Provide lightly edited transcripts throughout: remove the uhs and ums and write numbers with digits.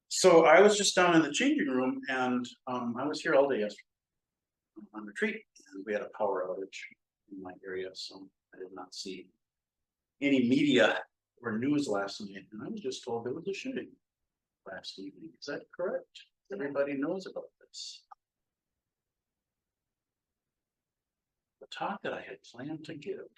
So I was just down in the changing room, and I was here all day yesterday on retreat, and we had a power outage in my area, so I did not see any media or news last night, and I was just told there was a shooting last evening. Is that correct? Everybody knows about this. The talk that I had planned to give.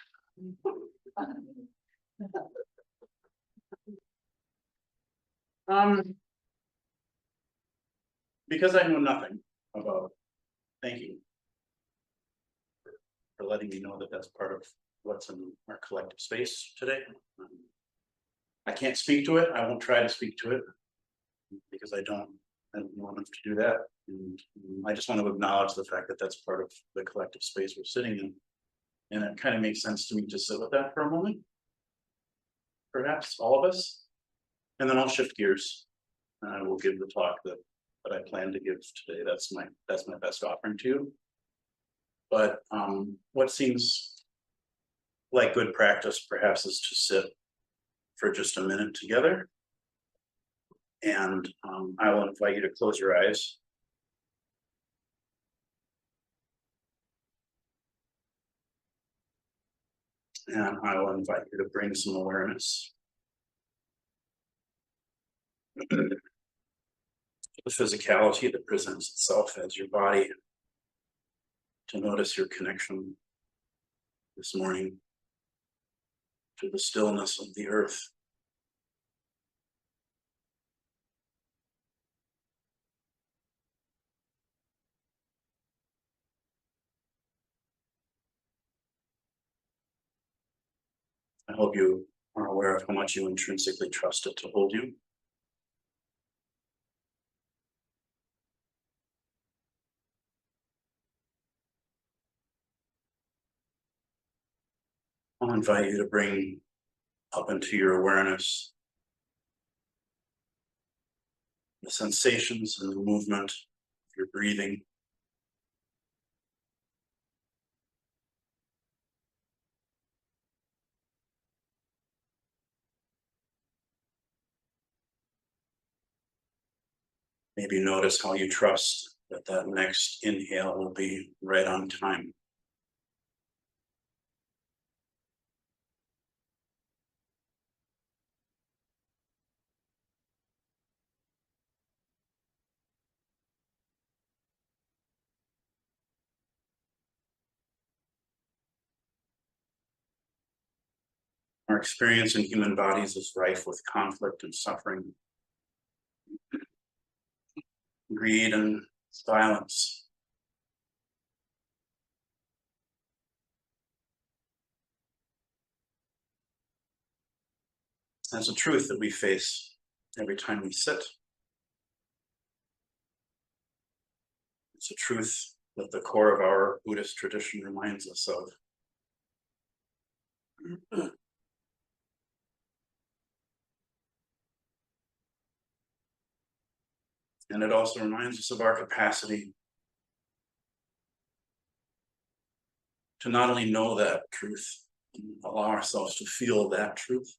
Because I know nothing about, thank you for letting me know that that's part of what's in our collective space today. I can't speak to it. I won't try to speak to it because I don't know enough to do that. And I just want to acknowledge the fact that that's part of the collective space we're sitting in. And it kind of makes sense to me to sit with that for a moment. Perhaps all of us. And then I'll shift gears. And I will give the talk that I plan to give today. That's my best offering to you. But what seems like good practice perhaps is to sit for just a minute together. And I will invite you to close your eyes. And I will invite you to bring some awareness to the physicality that presents itself as your body, to notice your connection this morning to the stillness of the earth. I hope you are aware of how much you intrinsically trust it to hold you. I'll invite you to bring up into your awareness the sensations and the movement of your breathing. Maybe notice how you trust that that next inhale will be right on time. Our experience in human bodies is rife with conflict and suffering, greed and violence. That's a truth that we face every time we sit. It's a truth that the core of our Buddhist tradition reminds us of. And it also reminds us of our capacity to not only know that truth, and allow ourselves to feel that truth,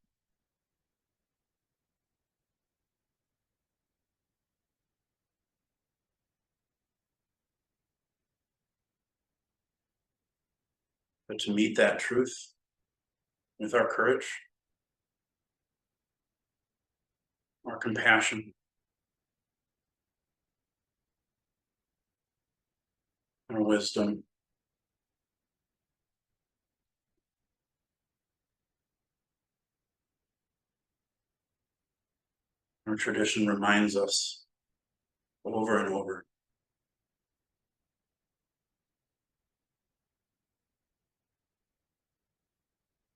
but to meet that truth with our courage, our compassion, our wisdom, our tradition reminds us over and over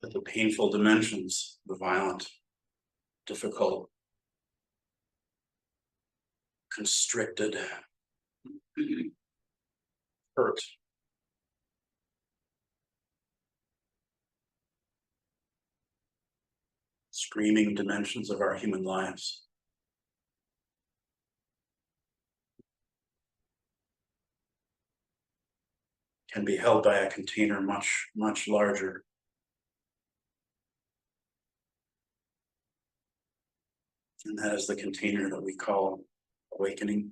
that the painful dimensions, the violent, difficult, constricted, hurt, screaming dimensions of our human lives can be held by a container much, much larger And that is the container that we call awakening,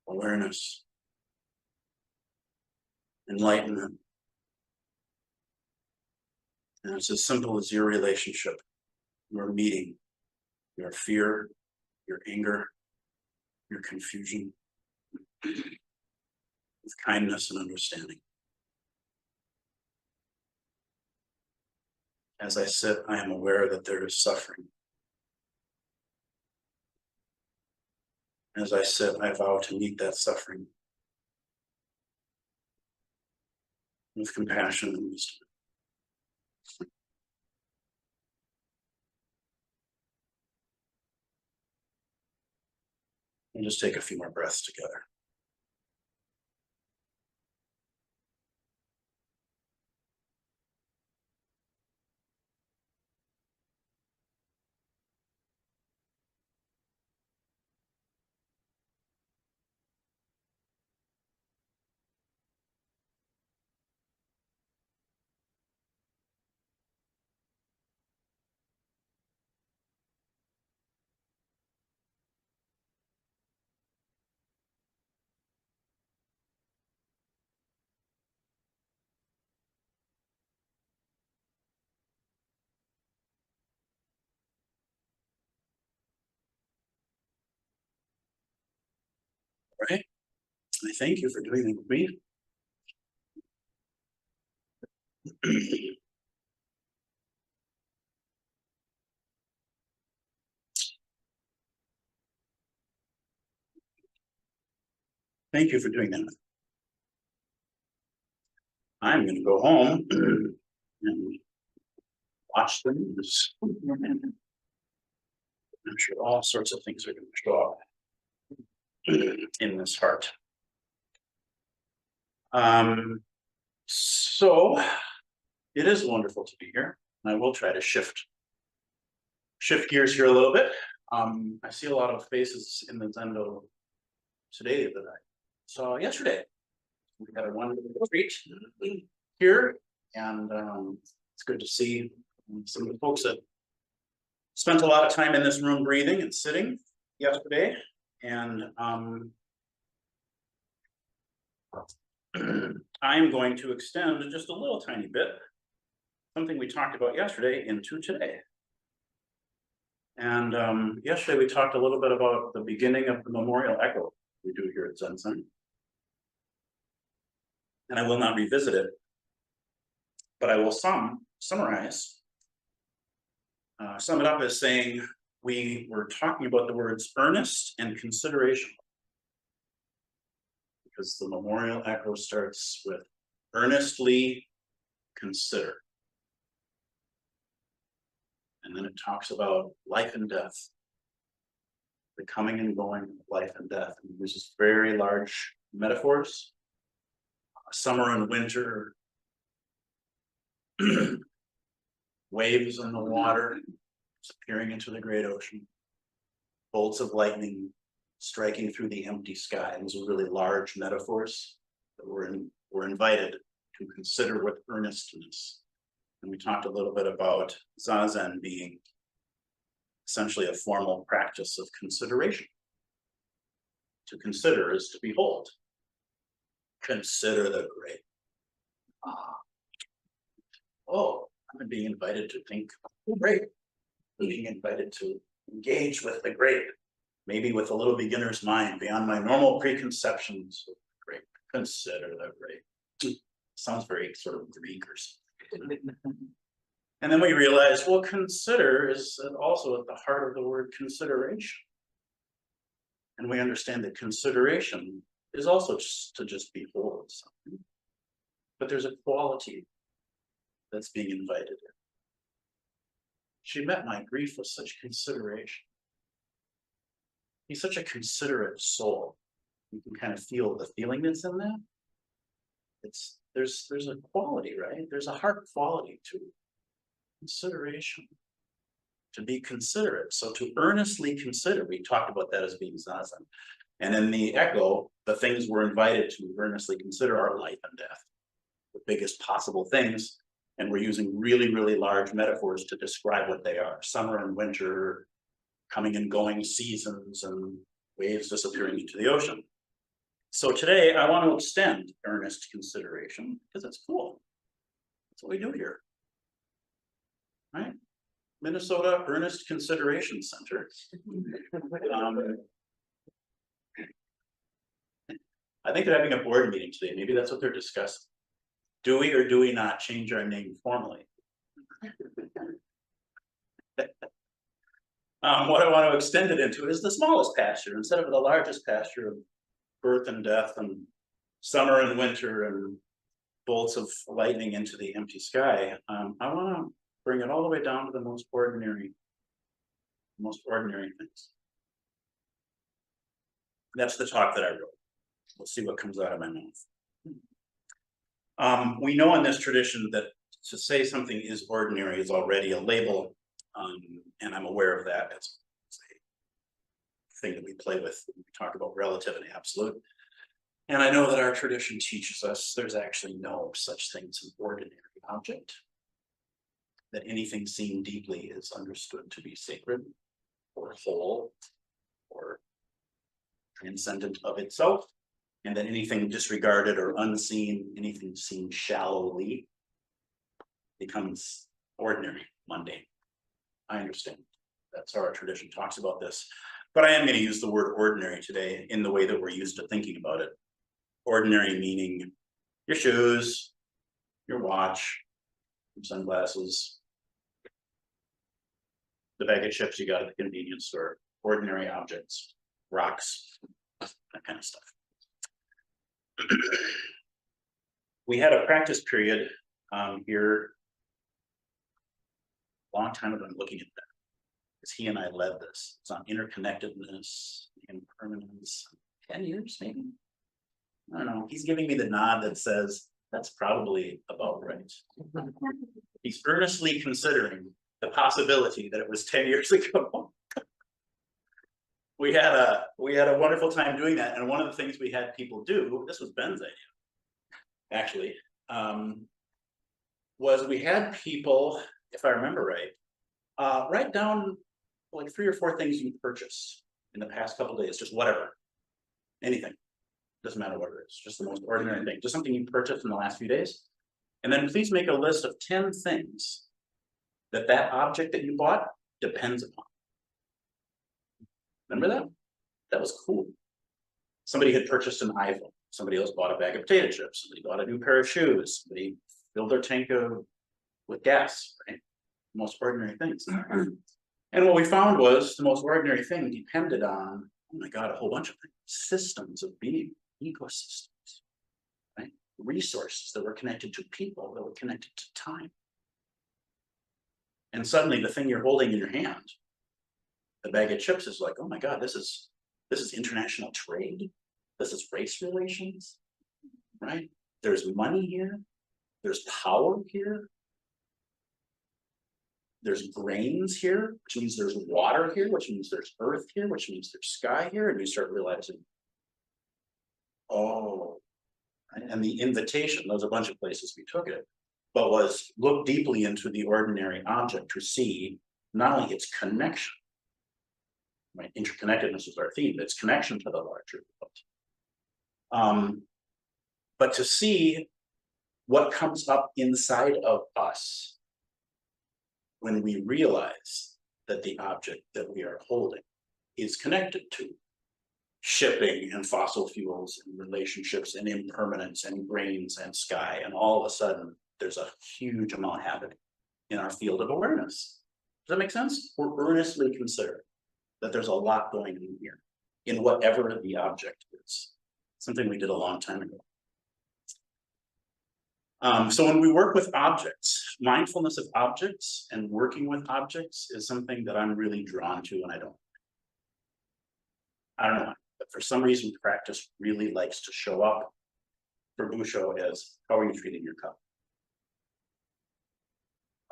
awareness, enlightenment. And it's as simple as your relationship, your meeting, your fear, your anger, your confusion, with kindness and understanding. As I sit, I am aware that there is suffering. As I sit, I vow to meet that suffering with compassion and wisdom. And just take a few more breaths together. All right. I thank you for doing that with me. Thank you for doing that. I'm going to go home and watch the news. I'm sure all sorts of things are going to show up in this heart. So it is wonderful to be here. I will try to shift gears here a little bit. I see a lot of faces in the Zendo today that I saw yesterday. We had a wonderful retreat here, and it's good to see some of the folks that spent a lot of time in this room breathing and sitting yesterday. And I'm going to extend just a little tiny bit something we talked about yesterday into today. And yesterday we talked a little bit about the beginning of the memorial echo we do here at Zen Center. And I will not revisit it, but I will summarize, sum it up as saying we were talking about the words earnest and consideration, because the memorial echo starts with earnestly consider. And then it talks about life and death, the coming and going of life and death, and uses very large metaphors. Summer and winter, waves in the water disappearing into the great ocean, bolts of lightning striking through the empty sky. And those are really large metaphors that we're invited to consider with earnestness. And we talked a little bit about Zazen being essentially a formal practice of consideration. To consider is to behold. Consider the great. Oh, I'm being invited to think great. Being invited to engage with the great, maybe with a little beginner's mind beyond my normal preconceptions of the great. Consider the great. Sounds very sort of Greek or something. And then we realize, well, consider is also at the heart of the word consideration. And we understand that consideration is also just behold something. But there's a quality that's being invited in. She met my grief with such consideration. He's such a considerate soul. You can kind of feel the feeling that's in that. There's a quality, right? There's a heart quality to consideration. To be considerate. So to earnestly consider, we talked about that as being zazen. And in the echo, the things we're invited to earnestly consider are life and death, the biggest possible things. And we're using really, really large metaphors to describe what they are. Summer and winter, coming and going seasons and waves disappearing into the ocean. So today I want to extend earnest consideration because it's cool. That's what we do here. Right? Minnesota Earnest Consideration Center. I think they're having a board meeting today. Maybe that's what they're discussing. Do we or do we not change our name formally? What I want to extend it into is the smallest pasture instead of the largest pasture of birth and death and summer and winter and bolts of lightning into the empty sky. I want to bring it all the way down to the most ordinary things. That's the talk that I wrote. We'll see what comes out of my mouth. We know in this tradition that to say something is ordinary is already a label, and I'm aware of that. It's a thing that we play with when we talk about relative and absolute. And I know that our tradition teaches us there's actually no such thing as an ordinary object, that anything seen deeply is understood to be sacred or whole or transcendent of itself, and that anything disregarded or unseen, anything seen shallowly, becomes ordinary, mundane. I understand. That's how our tradition talks about this. But I am going to use the word ordinary today in the way that we're used to thinking about it. Ordinary meaning your shoes, your watch, your sunglasses, the bag of chips you got at the convenience store, ordinary objects, rocks, that kind of stuff. We had a practice period here a long time ago. I'm looking at that because he and I led this. It's on interconnectedness, impermanence. 10 years, maybe? I don't know. He's giving me the nod that says that's probably about right. He's earnestly considering the possibility that it was 10 years ago. We had a wonderful time doing that, and one of the things we had people do, this was Ben's idea, actually, was we had people, if I remember right, write down like 3 or 4 things you purchased in the past couple of days, just whatever, anything, doesn't matter what it is, just the most ordinary thing, just something you purchased in the last few days, and then please make a list of 10 things that object that you bought depends upon. Remember that? That was cool. Somebody had purchased an iPhone. Somebody else bought a bag of potato chips. Somebody bought a new pair of shoes. Somebody filled their tank with gas, right? Most ordinary things. And what we found was the most ordinary thing depended on, oh my God, a whole bunch of things. Systems of being, ecosystems, right? Resources that were connected to people, that were connected to time. And suddenly the thing you're holding in your hand, the bag of chips, is like, oh my God, this is international trade. This is race relations, right? There's money here. There's power here. There's grains here, which means there's water here, which means there's earth here, which means there's sky here. And you start realizing, oh, and the invitation, there's a bunch of places we took it, but was look deeply into the ordinary object to see not only its connection, right? Interconnectedness is our theme, its connection to the larger world. But to see what comes up inside of us when we realize that the object that we are holding is connected to shipping and fossil fuels and relationships and impermanence and grains and sky, and all of a sudden there's a huge amount happening in our field of awareness. Does that make sense? We're earnestly considering that there's a lot going on here in whatever the object is. Something we did a long time ago. So when we work with objects, mindfulness of objects and working with objects is something that I'm really drawn to, and I don't know why, but for some reason practice really likes to show up for Busho as, how are you treating your cup?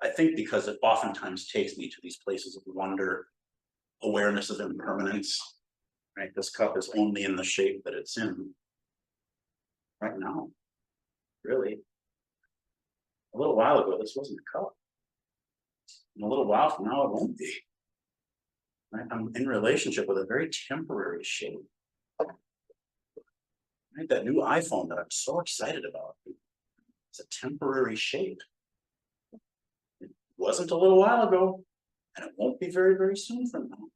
I think because it oftentimes takes me to these places of wonder, awareness of impermanence, right? This cup is only in the shape that it's in right now, really. A little while ago, this wasn't a cup. And a little while from now, it won't be. right? I'm in relationship with a very temporary shape. Right? That new iPhone that I'm so excited about, it's a temporary shape. It wasn't a little while ago, and it won't be very, very soon from now.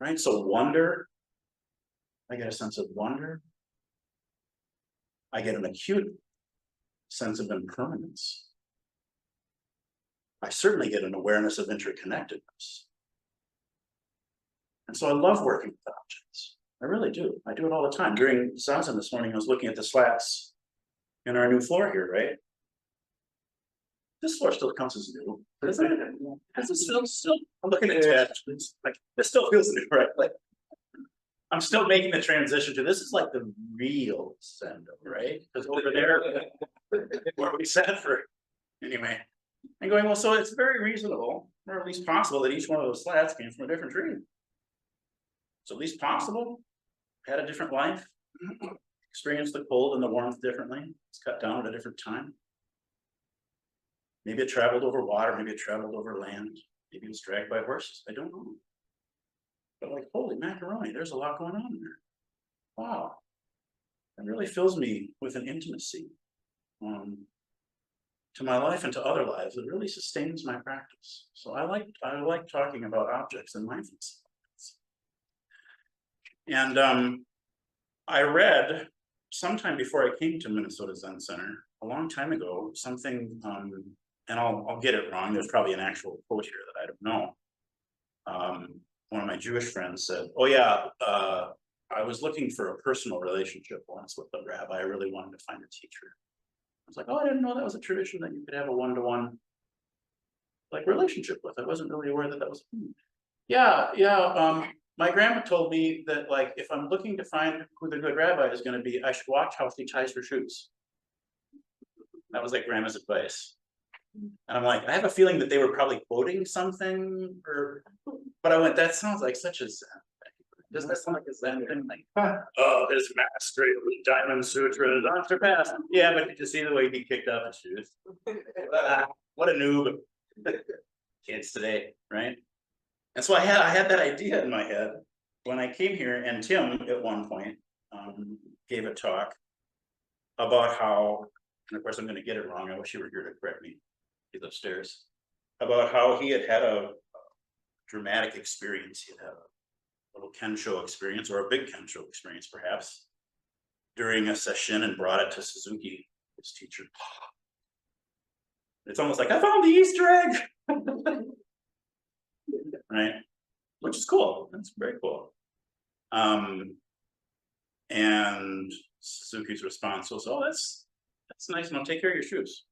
Right? So wonder, I get a sense of wonder. I get an acute sense of impermanence. I certainly get an awareness of interconnectedness. And so I love working with objects. I really do. I do it all the time. During Zazen this morning, I was looking at the slats in our new floor here, right? This floor still counts as new, isn't it? Is it still, I'm looking at it, like, this still feels new, right? Like, I'm still making the transition to this is like the real send, right? Because over there, where we sat for, anyway. And going, well, so it's very reasonable, or at least possible, that each one of those slats came from a different tree. It's at least possible, had a different life, experienced the cold and the warmth differently, it's cut down at a different time. Maybe it traveled over water, maybe it traveled over land, maybe it was dragged by horses, I don't know. But like, holy macaroni, there's a lot going on there. Wow. It really fills me with an intimacy to my life and to other lives. It really sustains my practice. So I like talking about objects and mindfulness. And I read sometime before I came to Minnesota Zen Center, a long time ago, something, and I'll get it wrong, there's probably an actual quote here that I don't know. One of my Jewish friends said, oh yeah, I was looking for a personal relationship once with the rabbi. I really wanted to find a teacher. I was like, oh, I didn't know that was a tradition that you could have a one-to-one like relationship with. I wasn't really aware that that was. Yeah. My grandma told me that like if I'm looking to find who the good rabbi is going to be, I should watch how she ties her shoes. That was like grandma's advice. And I'm like, I have a feeling that they were probably quoting something, but I went, that sounds like such a Zen thing. Doesn't that sound like a Zen thing? Like, oh, his mastery of the Diamond Sutra is unsurpassed. Yeah, but did you see the way he kicked off his shoes? What a noob. Kids today, right? And so I had that idea in my head when I came here, and Tim at one point gave a talk about how, and of course I'm going to get it wrong, I wish you were here to correct me, he's upstairs, about how he had a dramatic experience. He had a little Kensho experience, or a big Kensho experience perhaps, during a session, and brought it to Suzuki, his teacher. It's almost like, I found the Easter egg! Right? Which is cool, that's very cool. And Suzuki's response was, oh, that's nice, now take care of your shoes.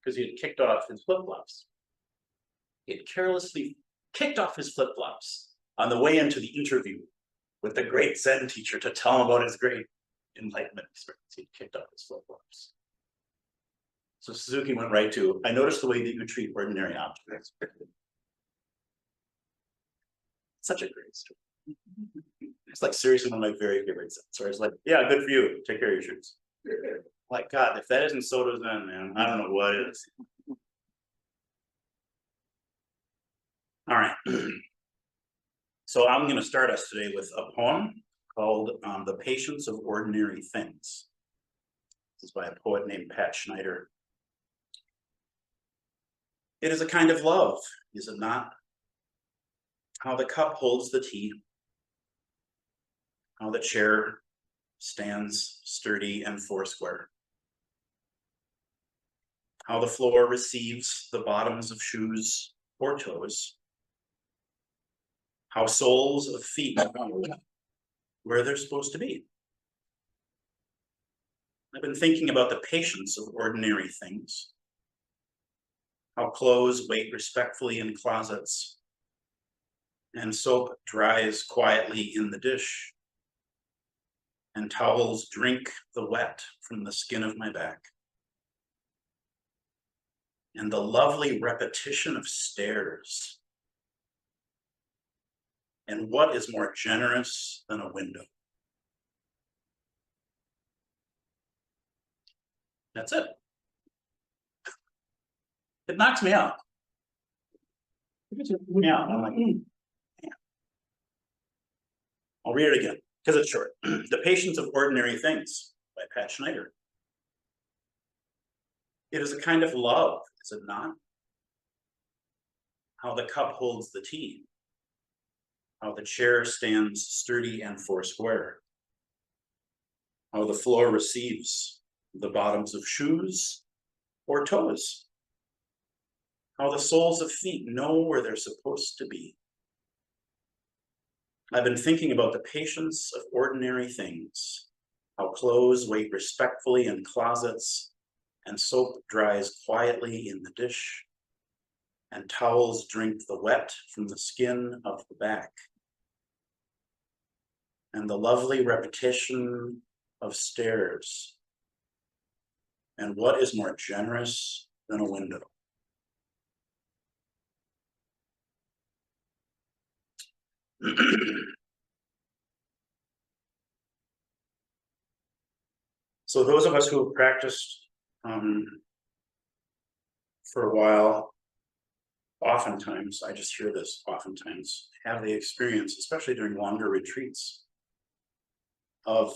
Because he had kicked off his flip-flops. He had carelessly kicked off his flip-flops on the way into the interview with the great Zen teacher to tell him about his great enlightenment experience. He kicked off his flip-flops. So Suzuki went right to, I noticed the way that you treat ordinary objects. Such a great story. It's like seriously one of my very favorite stories. Like, yeah, good for you. Take care of your shoes. Like, God, if that isn't Soto Zen, man, I don't know what is. All right. So I'm going to start us today with a poem called The Patience of Ordinary Things. This is by a poet named Pat Schneider. It is a kind of love, is it not? How the cup holds the tea, how the chair stands sturdy and foursquare, how the floor receives the bottoms of shoes or toes, how soles of feet know where they're supposed to be. I've been thinking about the patience of ordinary things, how clothes wait respectfully in closets, and soap dries quietly in the dish, and towels drink the wet from the skin of my back. And the lovely repetition of stairs. And what is more generous than a window? That's it. It knocks me out. It knocks me out. I'm like, man, I'll read it again because it's short. The Patience of Ordinary Things by Pat Schneider. It is a kind of love, is it not? How the cup holds the tea, how the chair stands sturdy and foursquare, how the floor receives the bottoms of shoes or toes, how the soles of feet know where they're supposed to be. I've been thinking about the patience of ordinary things, how clothes wait respectfully in closets, and soap dries quietly in the dish, and towels drink the wet from the skin of the back. And the lovely repetition of stairs. And what is more generous than a window? So those of us who have practiced for a while, oftentimes, I just hear this oftentimes, have the experience, especially during longer retreats, of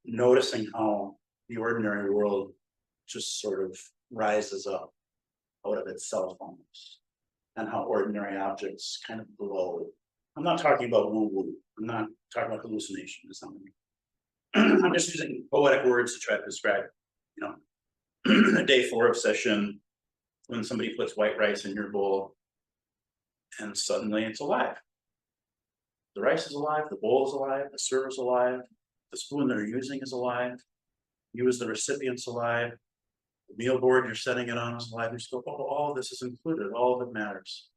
noticing how the ordinary world just sort of rises up out of itself almost, and how ordinary objects kind of glow. I'm not talking about woo-woo. I'm not talking about hallucination or something. I'm just using poetic words to try to describe, a day 4 of session, when somebody puts white rice in your bowl, and suddenly it's alive. The rice is alive, the bowl is alive, the server's alive, the spoon they're using is alive, you as the recipient's alive, the meal board you're setting it on is alive. You just go, oh, all of this is included, all of it matters.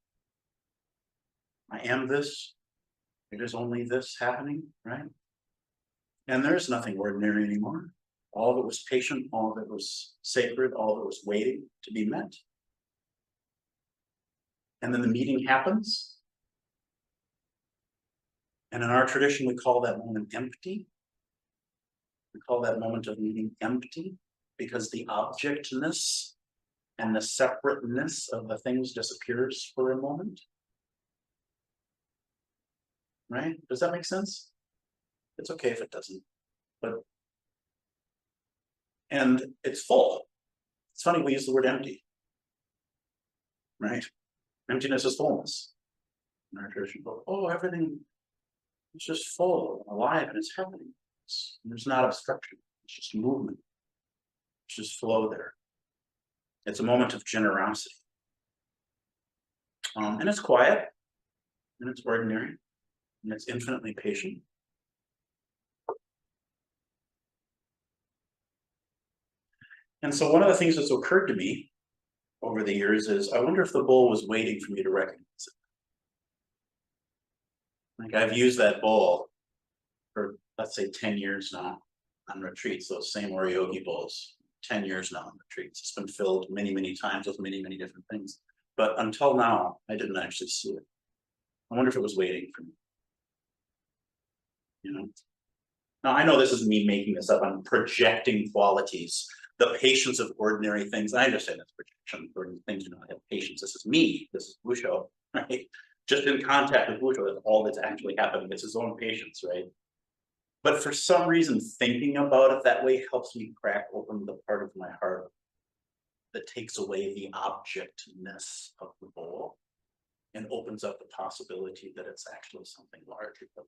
I am this, it is only this happening, right? And there's nothing ordinary anymore. All of it was patient, all of it was sacred, all of it was waiting to be met. And then the meeting happens. And in our tradition, we call that moment empty. We call that moment of meeting empty because the objectness and the separateness of the things disappears for a moment. Right? Does that make sense? It's okay if it doesn't. And it's full. It's funny we use the word empty. Right? Emptiness is fullness. In our tradition, oh, everything is just full, alive, and it's happening. There's not obstruction. It's just movement. It's just flow there. It's a moment of generosity. And it's quiet, and it's ordinary, and it's infinitely patient. And so one of the things that's occurred to me over the years is, I wonder if the bowl was waiting for me to recognize it. Like I've used that bowl for, let's say, 10 years now on retreats, those same Oryogi bowls, 10 years now on retreats. It's been filled many, many times with many, many different things. But until now, I didn't actually see it. I wonder if it was waiting for me. Now I know this is me making this up. I'm projecting qualities. The patience of ordinary things. I understand that's projection. Ordinary things do not have patience. This is me. This is Busho, right? Just in contact with Busho, that's all that's actually happening. It's his own patience, right? But for some reason, thinking about it that way helps me crack open the part of my heart that takes away the objectness of the bowl and opens up the possibility that it's actually something larger than.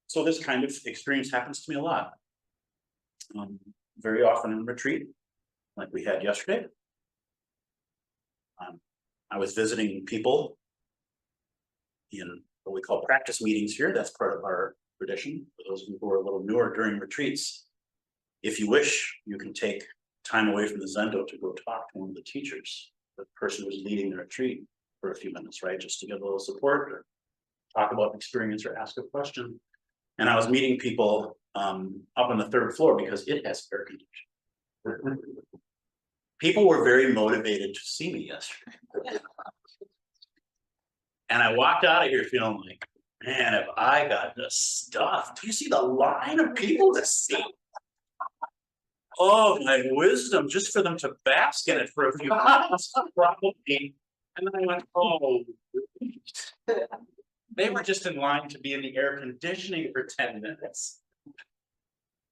So this kind of experience happens to me a lot. Very often in retreat, like we had yesterday. I was visiting people in what we call practice meetings here. That's part of our tradition. For those of you who are a little newer during retreats, if you wish, you can take time away from the Zendo to go talk to one of the teachers, the person who's leading the retreat, for a few minutes, right? Just to get a little support or talk about an experience or ask a question. And I was meeting people up on the 3rd floor because it has air conditioning. People were very motivated to see me yesterday. And I walked out of here feeling like, man, if I got the stuff, do you see the line of people to see? oh, my wisdom, just for them to bask in it for a few months, probably. And then I went, oh, they were just in line to be in the air conditioning for 10 minutes.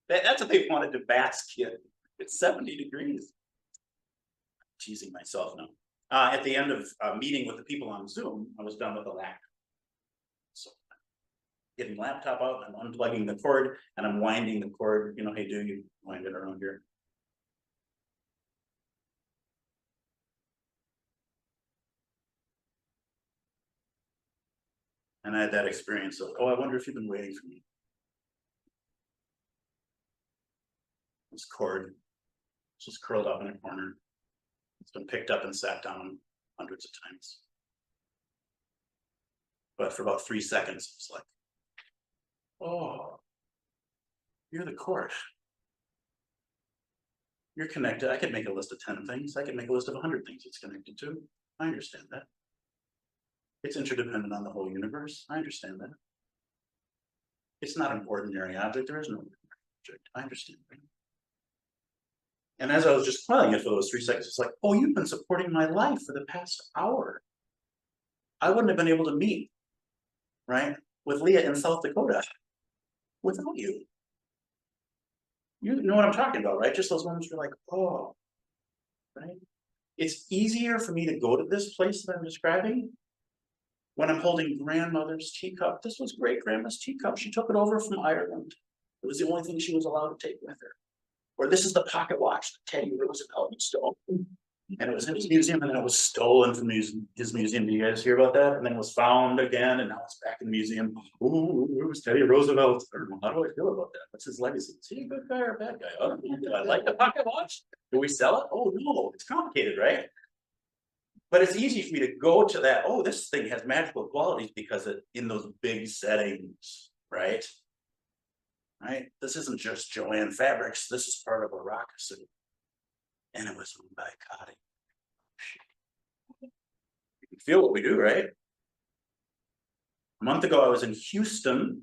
That's what they wanted to bask in. It's 70 degrees. I'm teasing myself now. At the end of a meeting with the people on Zoom, I was done with the laptop. So getting the laptop out, I'm unplugging the cord and I'm winding the cord. You know, hey, do you wind it around here? And I had that experience of, oh, I wonder if you've been waiting for me. This cord is just curled up in a corner. It's been picked up and sat down hundreds of times. But for about 3 seconds, it's like, oh, you're the cord. You're connected. I could make a list of 10 things. I could make a list of 100 things it's connected to. I understand that. It's interdependent on the whole universe. I understand that. It's not an ordinary object. There is no ordinary object. I understand that. And as I was just quelling it for those 3 seconds, it's like, oh, you've been supporting my life for the past hour. I wouldn't have been able to meet, right, with Leah in South Dakota without you. You know what I'm talking about, right? Just those moments you're like, oh, right? It's easier for me to go to this place that I'm describing when I'm holding grandmother's teacup. This was great grandma's teacup. She took it over from Ireland. It was the only thing she was allowed to take with her. Or this is the pocket watch that Teddy Roosevelt stole. And it was in his museum, and then it was stolen from his museum. Do you guys hear about that? And then it was found again, and now it's back in the museum. Ooh, it was Teddy Roosevelt. How do I feel about that? What's his legacy? Is he a good guy or a bad guy? Oh, do I like the pocket watch? Do we sell it? Oh no, it's complicated, right? But it's easy for me to go to that. Oh, this thing has magical qualities because it in those big settings, right? Right? This isn't just Joanne Fabrics. This is part of a rock city. And it was owned by Cotting. You can feel what we do, right? A month ago, I was in Houston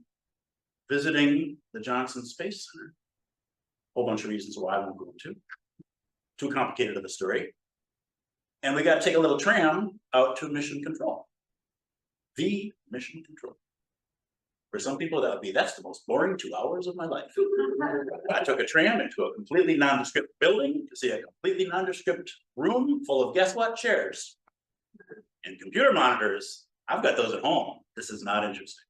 visiting the Johnson Space Center. A whole bunch of reasons why I won't go into. Too complicated of a story. And we got to take a little tram out to Mission Control. The Mission Control. For some people, that would be, that's the most boring 2 hours of my life. I took a tram into a completely nondescript building to see a completely nondescript room full of, guess what, chairs and computer monitors. I've got those at home. This is not interesting.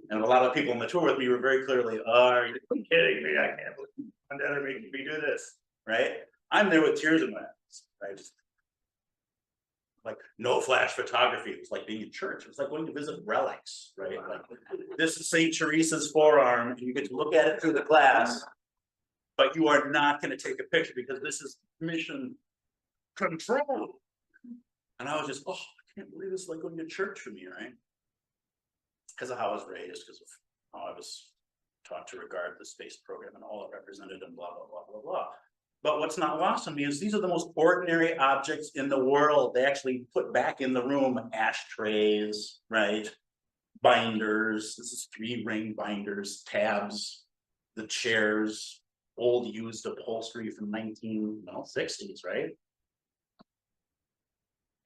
And a lot of people on the tour with me were very clearly, oh, are you kidding me? I can't believe my dad making me do this, right? I'm there with tears in my eyes, right? Like no flash photography. It was like being in church. It was like going to visit relics, right? Like this is St. Teresa's forearm, and you get to look at it through the glass, but you are not going to take a picture because this is Mission Control. And I was just, oh, I can't believe it's like going to church for me, right? Because of how I was raised, because of how I was taught to regard the space program and all it represented and blah, blah, blah, blah, blah. But what's not lost on me is these are the most ordinary objects in the world. They actually put back in the room ashtrays, right? Binders. This is 3-ring binders, tabs, the chairs, old used upholstery from 1960s, right?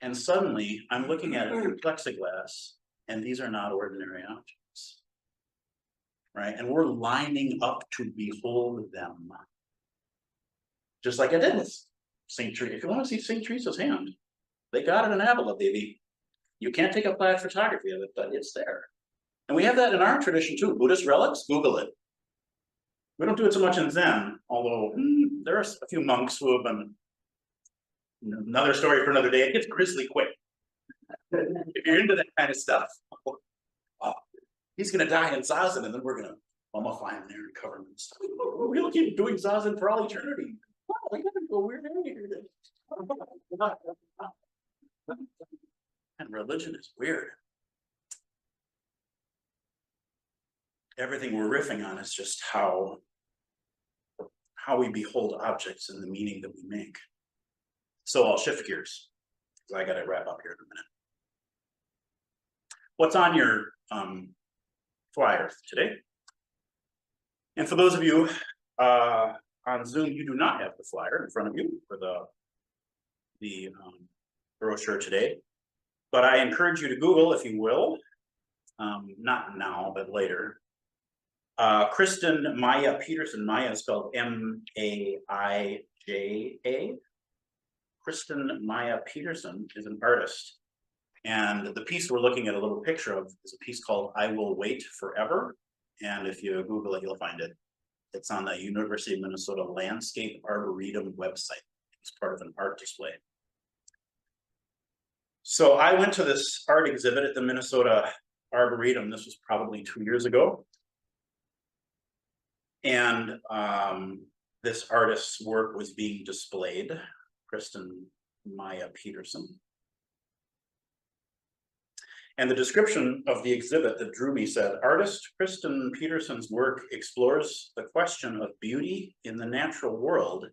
And suddenly I'm looking at it through plexiglass, and these are not ordinary objects, right? And we're lining up to behold them. Just like I did with St. Teresa. If you want to see St. Teresa's hand, they got it in Avila, baby. You can't take a flash photography of it, but it's there. And we have that in our tradition too. Buddhist relics, Google it. We don't do it so much in Zen, although there are a few monks who have been, another story for another day. It gets grisly quick. If you're into that kind of stuff, he's going to die in Zazen, and then we're going to mummify him there and cover him and stuff. We'll keep doing Zazen for all eternity. We gotta go weird here. And religion is weird. Everything we're riffing on is just how we behold objects and the meaning that we make. So I'll shift gears because I got to wrap up here in a minute. What's on your flyer today? And for those of you on Zoom, you do not have the flyer in front of you for the brochure today, but I encourage you to Google, if you will, not now, but later. Kristen Maya Peterson, Maya is spelled Maija. Kristen Maya Peterson is an artist. And the piece we're looking at a little picture of is a piece called I Will Wait Forever. And if you Google it, you'll find it. It's on the University of Minnesota Landscape Arboretum website. It's part of an art display. So I went to this art exhibit at the Minnesota Arboretum. This was probably 2 years ago. And this artist's work was being displayed, Kristen Maya Peterson. And the description of the exhibit that drew me said, artist Kristen Peterson's work explores the question of beauty in the natural world,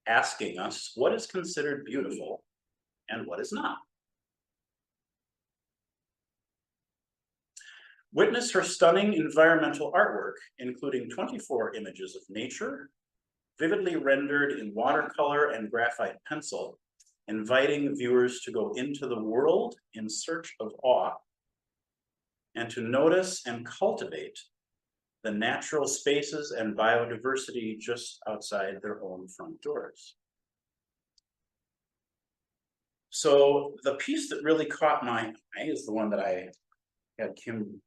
asking us what is considered beautiful and what is not. Witness her stunning environmental artwork, including 24 images of nature, vividly rendered in watercolor and graphite pencil, inviting viewers to go into the world in search of awe and to notice and cultivate the natural spaces and biodiversity just outside their own front doors. So the piece that really caught my eye is the one that I had Kim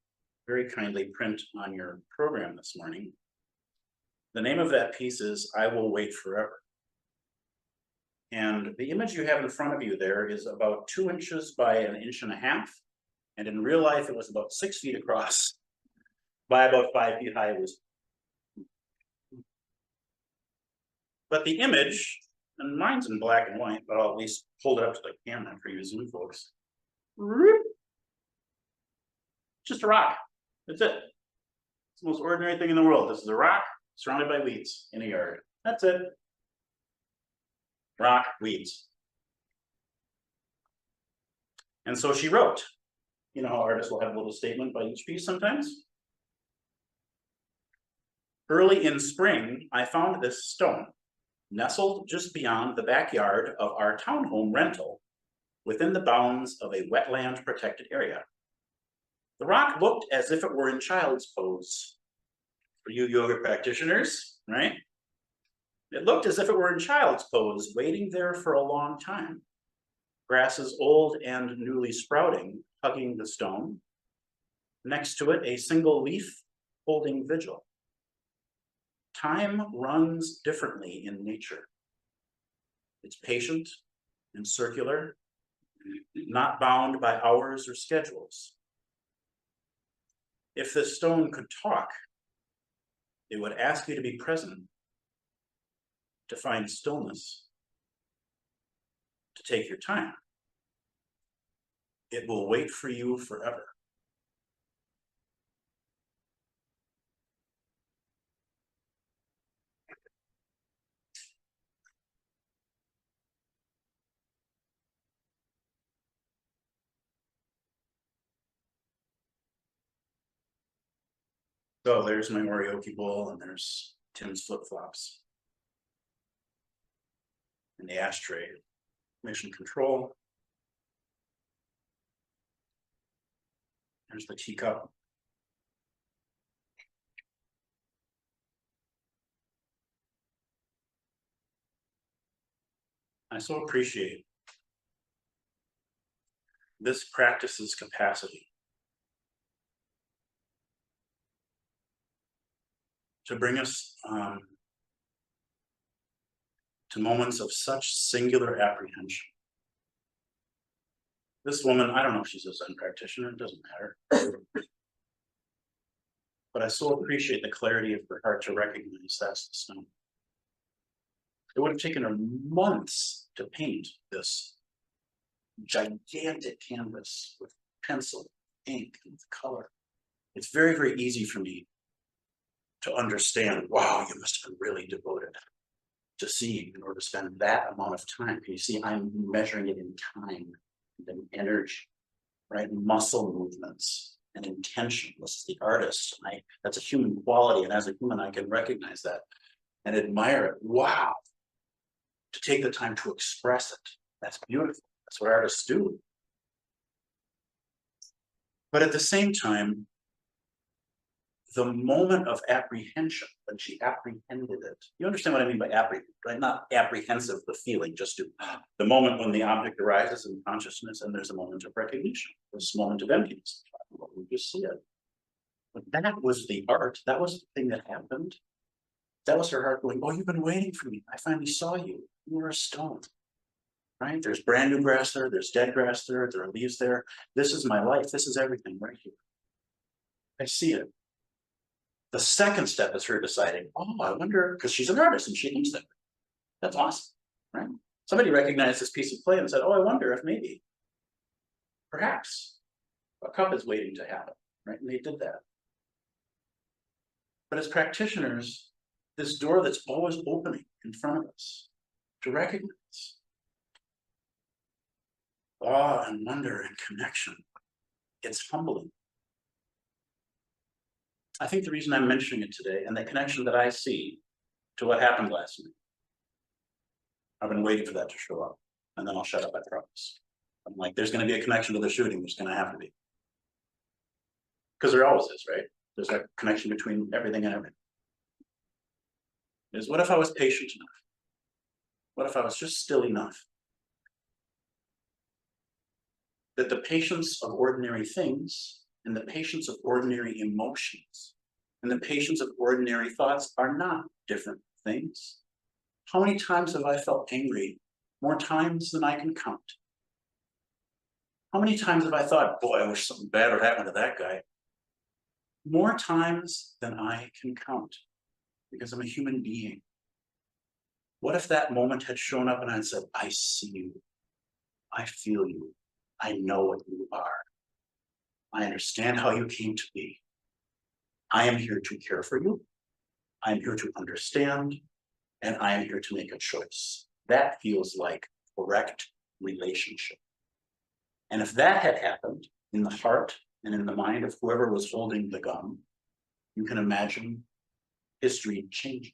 very kindly print on your program this morning. The name of that piece is I Will Wait Forever. And the image you have in front of you there is about 2 inches by 1.5 inches. And in real life, it was about 6 feet across by about 5 feet high. It was. But the image, and mine's in black and white, but I'll at least hold it up to the camera for you Zoom folks. Just a rock. That's it. It's the most ordinary thing in the world. This is a rock surrounded by weeds in a yard. That's it. Rock, weeds. And so she wrote, you know how artists will have a little statement by each piece sometimes? Early in spring, I found this stone nestled just beyond the backyard of our townhome rental within the bounds of a wetland protected area. The rock looked as if it were in child's pose. For you yoga practitioners, right? It looked as if it were in child's pose, waiting there for a long time. Grasses old and newly sprouting, hugging the stone. Next to it, a single leaf holding vigil. Time runs differently in nature. It's patient and circular, not bound by hours or schedules. If this stone could talk, it would ask you to be present, to find stillness, to take your time. It will wait for you forever. So there's my Oreo bowl, and there's Tim's flip-flops. And the ashtray, mission control. There's the teacup. I so appreciate this practice's capacity to bring us to moments of such singular apprehension. This woman, I don't know if she's a Zen practitioner, it doesn't matter. But I so appreciate the clarity of her heart to recognize that's the stone. It would have taken her months to paint this gigantic canvas with pencil, ink, and color. It's very, very easy for me to understand, wow, you must have been really devoted to seeing in order to spend that amount of time. You see, I'm measuring it in time and energy, right? Muscle movements and intention. This is the artist. That's a human quality. And as a human, I can recognize that. and admire it. Wow. To take the time to express it. That's beautiful. That's what artists do. But at the same time, the moment of apprehension, when she apprehended it, you understand what I mean by apprehend, right? Not apprehensive, the feeling, just to the moment when the object arises in consciousness and there's a moment of recognition, this moment of emptiness. We just see it. But that was the art. That was the thing that happened. That was her heart going, oh, you've been waiting for me. I finally saw you. You were a stone. Right? There's brand new grass there. There's dead grass there. There are leaves there. This is my life. This is everything right here. I see it. The second step is her deciding, oh, I wonder, because she's an artist and she thinks that. That's awesome, right? Somebody recognized this piece of clay and said, oh, I wonder if maybe, perhaps, a cup is waiting to happen, right? And they did that. But as practitioners, this door that's always opening in front of us to recognize awe and wonder and connection, it's humbling. I think the reason I'm mentioning it today and the connection that I see to what happened last night, I've been waiting for that to show up, and then I'll shut up, I promise. I'm like, there's going to be a connection to the shooting. There's going to have to be. Because there always is, right? There's a connection between everything and everything. Is what if I was patient enough? What if I was just still enough? That the patience of ordinary things and the patience of ordinary emotions and the patience of ordinary thoughts are not different things. How many times have I felt angry? More times than I can count. How many times have I thought, boy, I wish something bad would happen to that guy? More times than I can count, because I'm a human being. What if that moment had shown up and I said, I see you, I feel you, I know what you are. I understand how you came to be. I am here to care for you. I am here to understand, and I am here to make a choice. That feels like correct relationship. And if that had happened in the heart and in the mind of whoever was holding the gun, you can imagine history changing.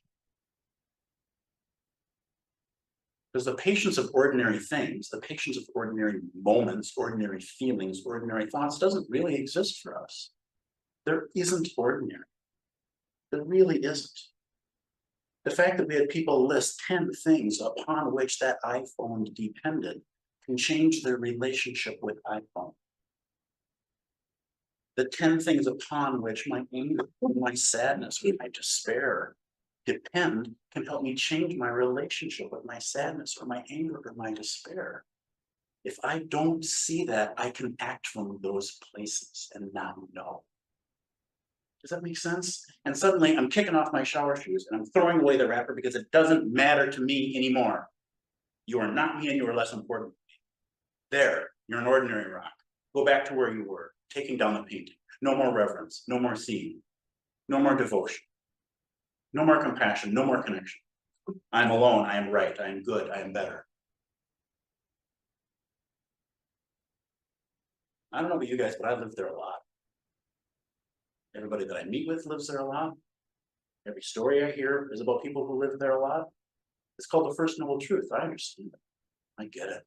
Because the patience of ordinary things, the patience of ordinary moments, ordinary feelings, ordinary thoughts doesn't really exist for us. There isn't ordinary. There really isn't. The fact that we had people list 10 things upon which that iPhone depended can change their relationship with iPhone. The 10 things upon which my anger, my sadness, my despair depend can help me change my relationship with my sadness or my anger or my despair. If I don't see that, I can act from those places and not know. Does that make sense? And suddenly I'm kicking off my shower shoes and I'm throwing away the wrapper because it doesn't matter to me anymore. You are not me and you are less important to me. There, you're an ordinary rock. Go back to where you were, taking down the painting. No more reverence, no more seeing, no more devotion, no more compassion, no more connection. I'm alone, I am right, I am good, I am better. I don't know about you guys, but I live there a lot. Everybody that I meet with lives there a lot. Every story I hear is about people who live there a lot. It's called the first noble truth. I understand it. I get it.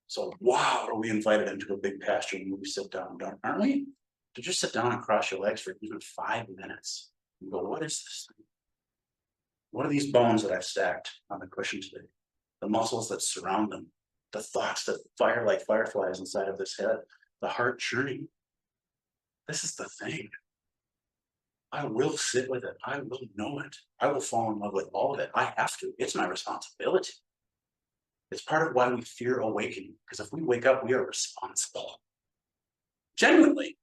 So, wow, are we invited into a big pasture when we sit down, aren't we? To just sit down and cross your legs for even 5 minutes and go, what is this thing? What are these bones that I've stacked on the cushion today? The muscles that surround them, the thoughts that fire like fireflies inside of this head, the heart churning. This is the thing. I will sit with it. I will know it. I will fall in love with all of it. I have to. It's my responsibility. It's part of why we fear awakening, because if we wake up, we are responsible. Genuinely.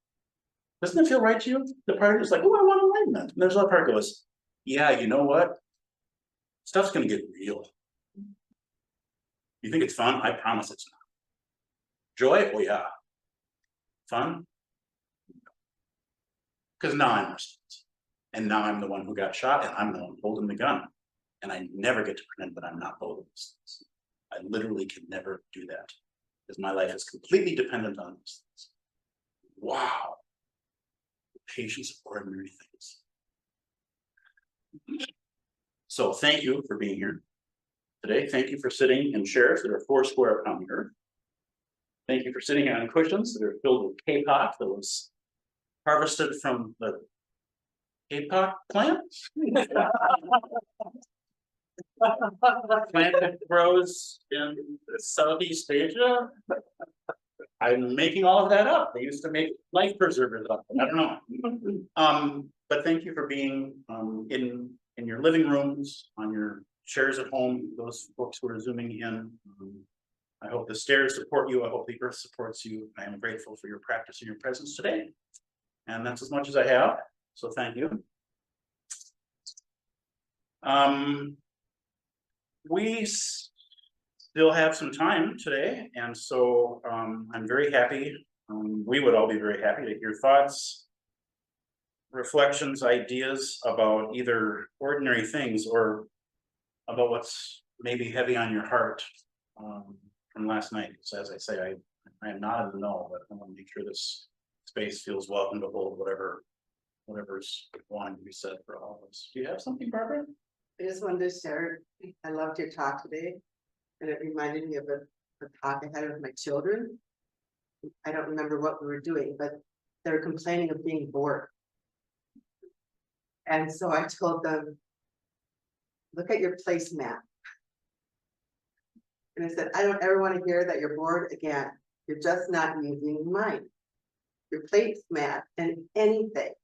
Doesn't it feel right to you? The part is like, oh, I want enlightenment. And there's another part that goes, yeah, you know what? Stuff's going to get real. You think it's fun? I promise it's not. Joy? Oh, yeah. Fun? Because now I'm responsible. And now I'm the one who got shot, and I'm the one holding the gun. And I never get to pretend that I'm not both of these things. I literally can never do that, because my life is completely dependent on these things. Wow. The patience of ordinary things. So thank you for being here today. Thank you for sitting in chairs that are 4 square upon the earth. Thank you for sitting on cushions that are filled with K-pop that was harvested from the K-pop plant. Plant that grows in Southeast Asia. I'm making all of that up. They used to make life preservers up. I don't know. But thank you for being in your living rooms, on your chairs at home, those folks who are zooming in. I hope the stairs support you. I hope the earth supports you. I am grateful for your practice and your presence today. And that's as much as I have. So thank you. We still have some time today, and so I'm very happy. We would all be very happy to hear thoughts, reflections, ideas about either ordinary things or about what's maybe heavy on your heart from last night. So as I say, I am not in the know, but I want to make sure this space feels welcome to hold whatever's wanting to be said for all of us. Do you have something, Barbara? I just wanted to share, I loved your talk today, and it reminded me of a talk I had with my children. I don't remember what we were doing, but they were complaining of being bored. And so I told them, look at your placemat. And I said, I don't ever want to hear that you're bored again. You're just not using your mind. Your placemat and anything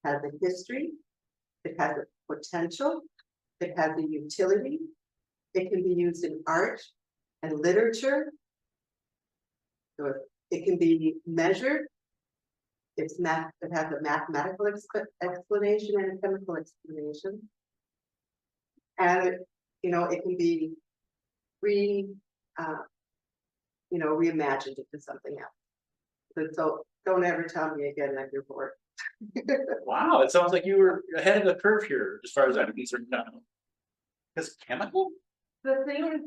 has a history, it has a potential, it has a utility, it can be used in art and literature, so it can be measured, it has a mathematical explanation and a chemical explanation, and it can be reimagined into something else. So don't ever tell me again that you're bored. Wow, it sounds like you were ahead of the curve here as far as I'm concerned now. Because chemical? The thing is,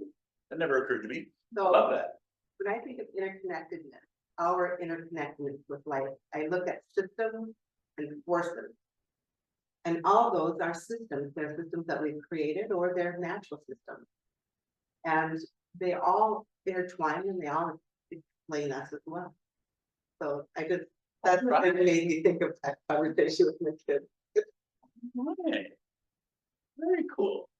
That never occurred to me. so Love that. when I think of interconnectedness, our interconnectedness with life, I look at systems and forces. And all those are systems. They're systems that we've created or they're natural systems. And they all intertwine and they all explain us as well. So that's what made me think of that conversation with my kids. Okay. Very cool.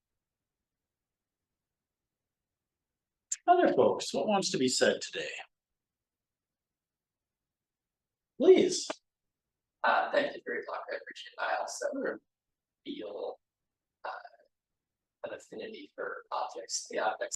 Other folks, what wants to be said today? Please. Thank you for your talk. I appreciate it. I also feel an affinity for objects, the objects